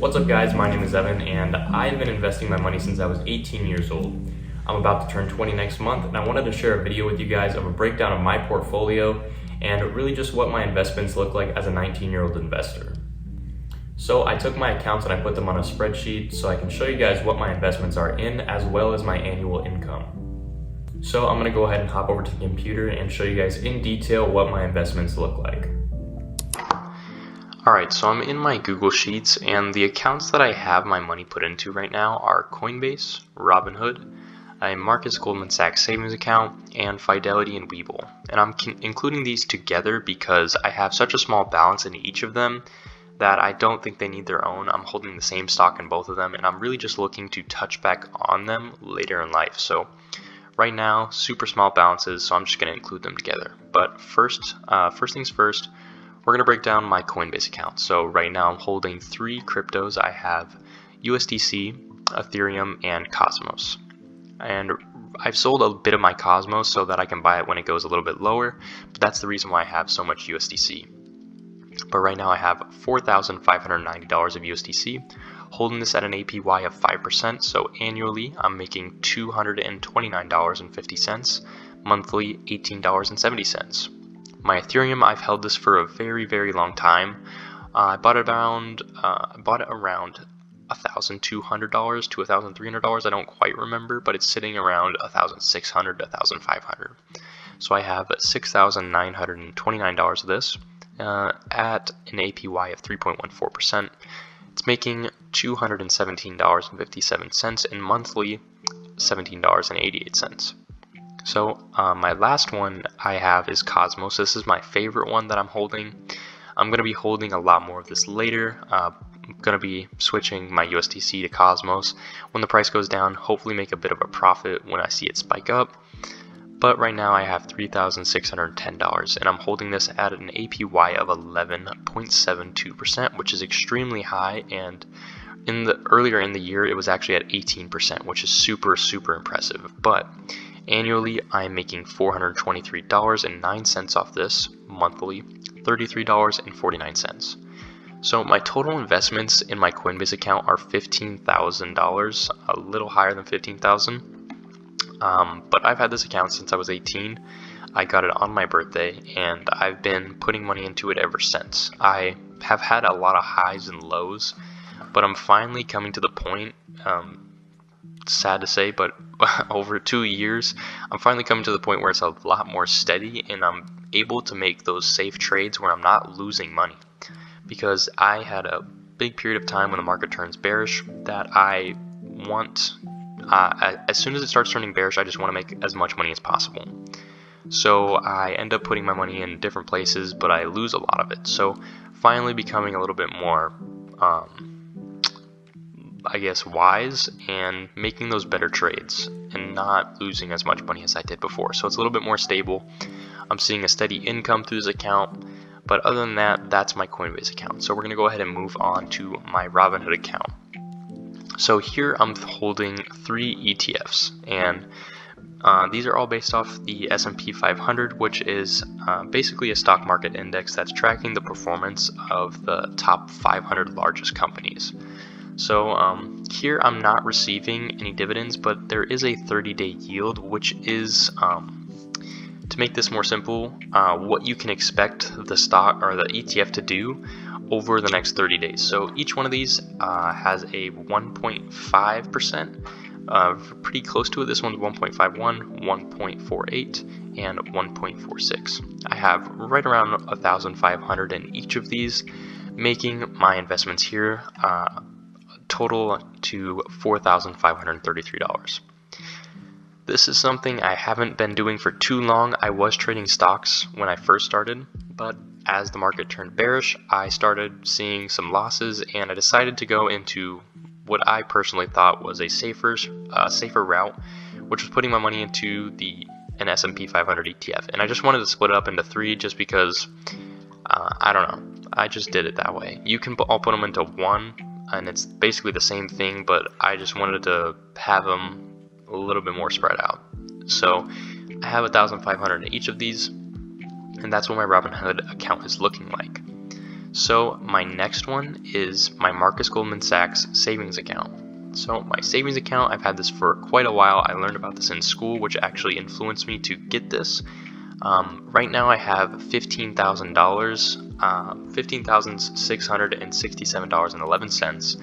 What's up guys, my name is Evan and I've been investing my money since I was 18 years old. I'm about to turn 20 next month and I wanted to share a video with you guys of a breakdown of my portfolio and really just what my investments look like as a 19-year-old investor. So I took my accounts and I put them on a spreadsheet so I can show you guys what my investments are in as well as my annual income. So I'm going to go ahead and hop over to the computer and show you guys in detail what my investments look like. Alright, so I'm in my Google Sheets and the accounts that I have my money put into right now are Coinbase, Robinhood, a Marcus Goldman Sachs savings account, and Fidelity and Webull. And I'm including these together because I have such a small balance in each of them that I don't think they need their own. I'm holding the same stock in both of them and I'm really just looking to touch back on them later in life. So right now, super small balances, so I'm just going to include them together. But first things first, we're going to break down my Coinbase account. So right now I'm holding 3 cryptos. I have USDC, Ethereum, and Cosmos. And I've sold a bit of my Cosmos so that I can buy it when it goes a little bit lower, but that's the reason why I have so much USDC. But right now I have $4,590 of USDC, holding this at an APY of 5%, so annually I'm making $229.50, monthly $18.70. My Ethereum, I've held this for a very, very long time. I bought it around $1,200 to $1,300. I don't quite remember, but it's sitting around $1,600 to $1,500. So I have $6,929 of this at an APY of 3.14%. It's making $217.57 and monthly $17.88. So my last one I have is Cosmos. This is my favorite one that I'm holding. I'm going to be holding a lot more of this later. I'm going to be switching my USDC to Cosmos when the price goes down, hopefully make a bit of a profit when I see it spike up. But right now I have $3,610 and I'm holding this at an APY of 11.72%, which is extremely high, and earlier in the year it was actually at 18%, which is super impressive. But annually, I'm making $423.09 off this, monthly $33.49. So my total investments in my Coinbase account are $15,000, a little higher than $15,000. But I've had this account since I was 18. I got it on my birthday, and I've been putting money into it ever since. I have had a lot of highs and lows, but I'm finally coming to the point, sad to say, but over 2 years, I'm finally coming to the point where it's a lot more steady and I'm able to make those safe trades where I'm not losing money. Because I had a big period of time when the market turns bearish that I want, as soon as it starts turning bearish, I just want to make as much money as possible. So I end up putting my money in different places, but I lose a lot of it. So finally becoming a little bit more I guess wise and making those better trades and not losing as much money as I did before. So it's a little bit more stable. I'm seeing a steady income through this account, but other than that, that's my Coinbase account. So we're going to go ahead and move on to my Robinhood account. So here I'm holding 3 ETFs, and these are all based off the S&P 500, which is basically a stock market index that's tracking the performance of the top 500 largest companies. So here I'm not receiving any dividends, but there is a 30-day yield, which is, to make this more simple, what you can expect the stock or the ETF to do over the next 30 days. So each one of these has a 1.5%, pretty close to it. This one's 1.51, 1.48, and 1.46. I have right around 1,500 in each of these, making my investments here total to $4,533. This is something I haven't been doing for too long. I was trading stocks when I first started, but as the market turned bearish, I started seeing some losses, and I decided to go into what I personally thought was a safer route, which was putting my money into an S&P 500 ETF. And I just wanted to split it up into 3 just because, I don't know, I just did it that way. You can all put them into 1, and it's basically the same thing, but I just wanted to have them a little bit more spread out. So I have 1,500 in each of these, and that's what my Robinhood account is looking like. So my next one is my Marcus Goldman Sachs savings account. So my savings account, I've had this for quite a while. I learned about this in school, which actually influenced me to get this. Right now I have $15,000, $15,667.11,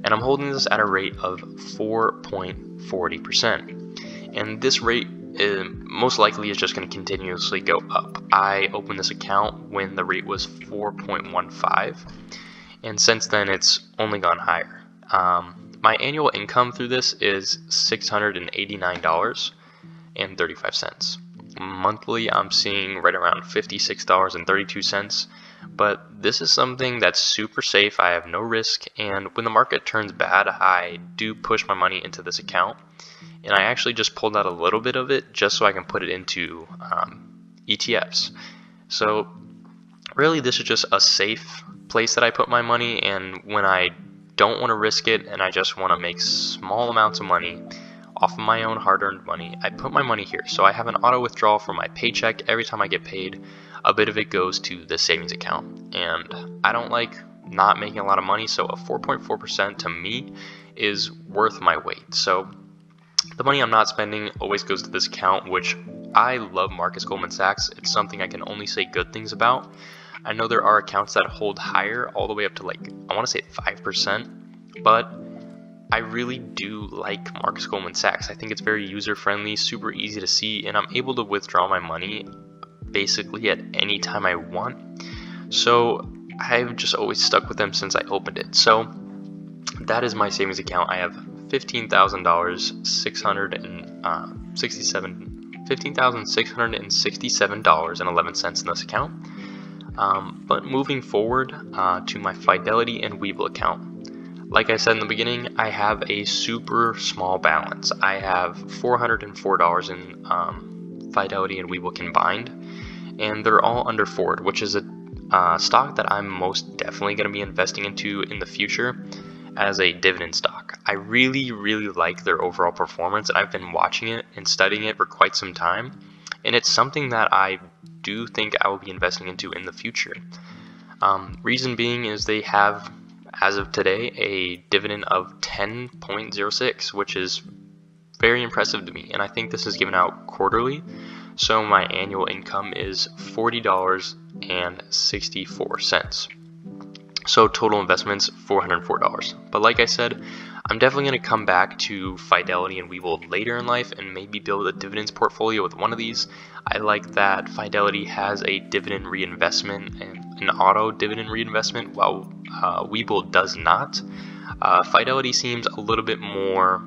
and I'm holding this at a rate of 4.40%. And this rate most likely is just going to continuously go up. I opened this account when the rate was 4.15, and since then it's only gone higher. My annual income through this is $689.35. Monthly, I'm seeing right around $56.32, but this is something that's super safe. I have no risk, and when the market turns bad, I do push my money into this account, and I actually just pulled out a little bit of it just so I can put it into ETFs. So really, this is just a safe place that I put my money, and when I don't want to risk it and I just want to make small amounts of money off of my own hard-earned money, I put my money here. So I have an auto withdrawal from my paycheck. Every time I get paid, a bit of it goes to the savings account, and I don't like not making a lot of money, so a 4.4% to me is worth my weight. So the money I'm not spending always goes to this account, which I love. Marcus Goldman Sachs, it's something I can only say good things about. I know there are accounts that hold higher, all the way up to I want to say 5%, but I really do like Marcus Goldman Sachs. I think it's very user-friendly, super easy to see, and I'm able to withdraw my money basically at any time I want. So I've just always stuck with them since I opened it. So that is my savings account. I have $15,667.11 in this account. But moving forward to my Fidelity and Webull account. Like I said in the beginning, I have a super small balance. I have $404 in Fidelity and Webull combined, and they're all under Ford, which is a stock that I'm most definitely going to be investing into in the future as a dividend stock. I really, really like their overall performance, and I've been watching it and studying it for quite some time, and it's something that I do think I will be investing into in the future. Reason being is they have, as of today, a dividend of 10.06, which is very impressive to me, and I think this is given out quarterly, so my annual income is $40.64. So total investments, $404. But like I said, I'm definitely going to come back to Fidelity and Webull later in life and maybe build a dividends portfolio with one of these. I like that Fidelity has a dividend reinvestment and an auto dividend reinvestment, while Webull does not. Fidelity seems a little bit more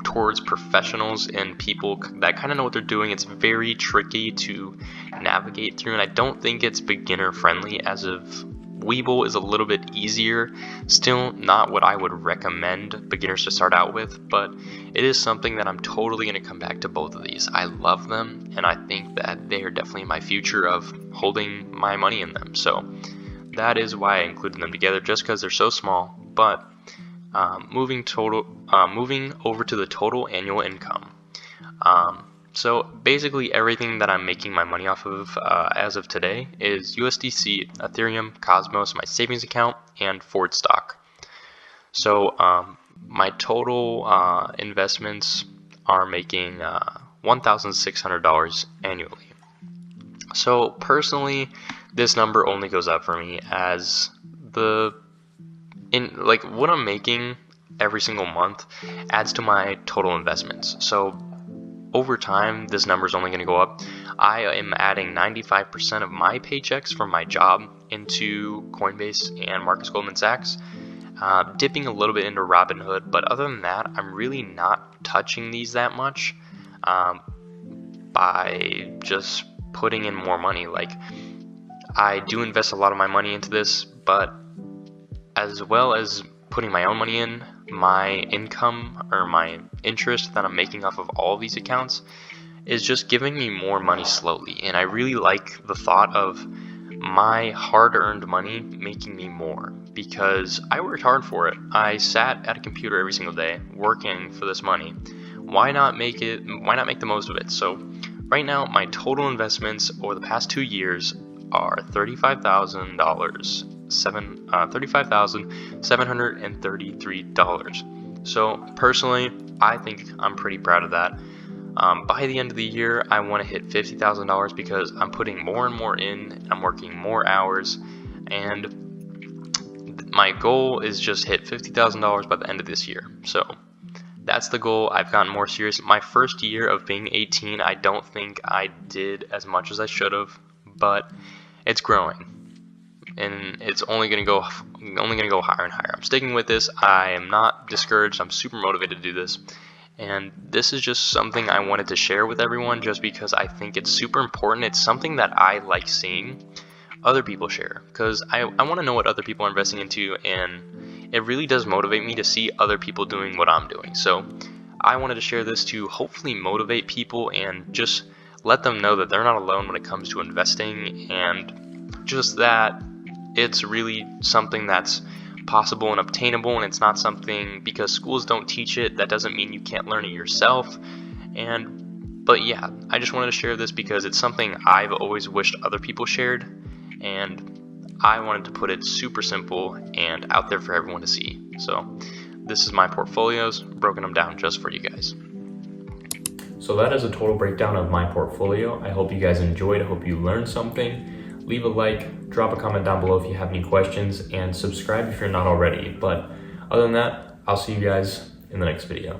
towards professionals and people that kind of know what they're doing. It's very tricky to navigate through, and I don't think it's beginner friendly, as of Webull is a little bit easier. Still not what I would recommend beginners to start out with, but it is something that I'm totally going to come back to both of these. I love them, and I think that they are definitely my future of holding my money in them. So that is why I included them together, just because they're so small. But moving over to the total annual income. So basically everything that I'm making my money off of as of today is USDC, Ethereum, Cosmos, my savings account, and Ford stock. So my total investments are making $1,600 annually. So personally, this number only goes up for me as what I'm making every single month adds to my total investments. So over time, this number is only going to go up. I am adding 95% of my paychecks from my job into Coinbase and Marcus Goldman Sachs, dipping a little bit into Robinhood, but other than that, I'm really not touching these that much by just putting in more money. Like, I do invest a lot of my money into this, but as well as putting my own money in, my income or my interest that I'm making off of all of these accounts is just giving me more money slowly. And I really like the thought of my hard-earned money making me more, because I worked hard for it. I sat at a computer every single day working for this money. Why not make the most of it? So right now, my total investments over the past 2 years are $35,733. So personally, I think I'm pretty proud of that. By the end of the year, I want to hit $50,000 because I'm putting more and more in, I'm working more hours, and my goal is just hit $50,000 by the end of this year. So that's the goal. I've gotten more serious. My first year of being 18, I don't think I did as much as I should have, but it's growing, and it's only gonna go higher and higher. I'm sticking with this. I am not discouraged. I'm super motivated to do this. And this is just something I wanted to share with everyone just because I think it's super important. It's something that I like seeing other people share because I want to know what other people are investing into, and it really does motivate me to see other people doing what I'm doing. So I wanted to share this to hopefully motivate people and just let them know that they're not alone when it comes to investing, and just that it's really something that's possible and obtainable, and it's not something because schools don't teach it, that doesn't mean you can't learn it yourself. But yeah, I just wanted to share this because it's something I've always wished other people shared, and I wanted to put it super simple and out there for everyone to see. So this is my portfolios, broken them down just for you guys. So that is a total breakdown of my portfolio. I hope you guys enjoyed. I hope you learned something. Leave a like, drop a comment down below if you have any questions, and subscribe if you're not already. But other than that, I'll see you guys in the next video.